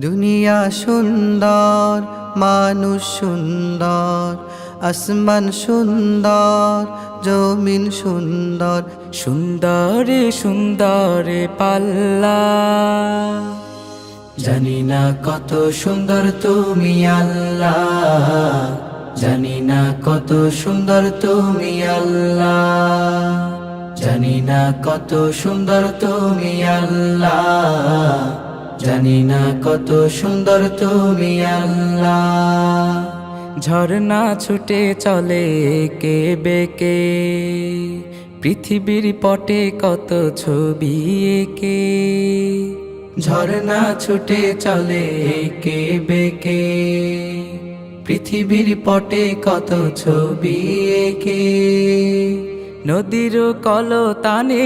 দুনিয়া সুন্দর, মানুষ সুন্দর, আসমান সুন্দর, জমিন সুন্দর, সুন্দরে সুন্দরে পাল্লা। জানি না কত সুন্দর তুমি আল্লাহ, জানি না কত সুন্দর তুমি আল্লাহ, জানি না কত সুন্দর তুমি আল্লাহ, জানি না কত সুন্দর তুমি আল্লাহ। ঝর্ণা ছুটে চলে কে বেকে, পৃথিবীর পটে কত ছবি এঁকে। ঝর্ণা ছুটে চলে কে বেকে, পৃথিবীর পটে কত ছবি এঁকে। নদীর কলতানে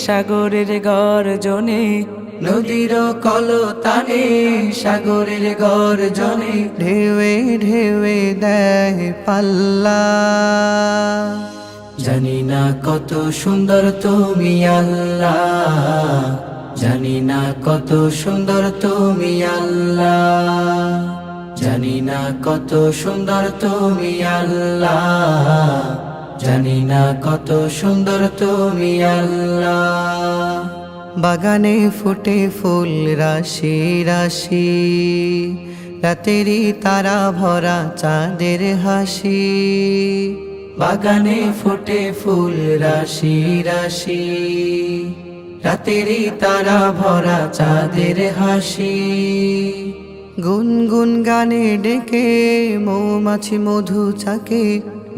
সাগরের গর্জনে, নদীর কলতানে সাগরের গর্জনে, ঢেউয়ে ঢেউয়ে দেয় পাল্লা। জানি না কত সুন্দর তুমি আল্লাহ, জানি না কত সুন্দর তুমি আল্লাহ, জানি না কত সুন্দর তুমি আল্লাহ, জানি না কত সুন্দর তুমি আল্লাহ। বাগানে ফুটে ফুল রাশি রাশি, রাতেরই তারা ভরা চাঁদের হাসি। বাগানে ফুটে ফুল রাশি রাশি, রাতেরই তারা ভরা চাঁদের হাসি। গুনগুন গানে ডেকে মৌমাছি মধু চাকে,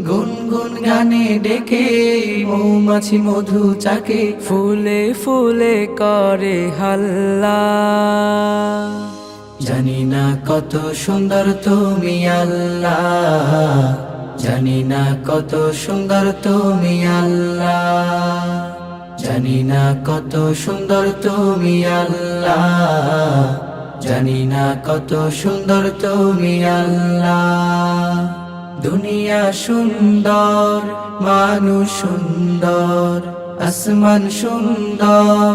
গুনগুন গানে ডেকে মৌমাছি মধু চাকে। ফুলে ফুলে করে হাল্লা। জানি না কত সুন্দর তুমি আল্লাহ, জানি না কত সুন্দর তুমি আল্লাহ, জানি না কত সুন্দর তুমি আল্লাহ, জানি না কত সুন্দর তুমি আল্লাহ। দুনিয়া সুন্দর, মানুষ সুন্দর, আসমান সুন্দর,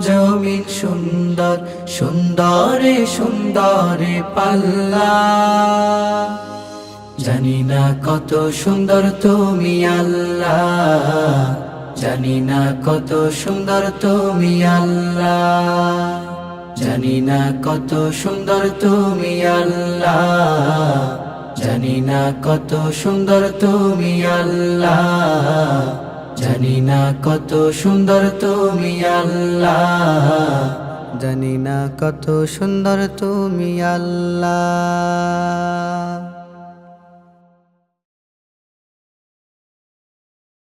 জমিন সুন্দর, সুন্দরে সুন্দরে পাল্লা। জানি না কত সুন্দর তুমি আল্লাহ, জানি না কত সুন্দর তুমি আল্লাহ, জানি না কত সুন্দর তুমি আল্লাহ, জানি না কত সুন্দর তুমি আল্লাহ, জানি না কত সুন্দর তুমি আল্লাহ, জানি না কত সুন্দর তুমি আল্লাহ।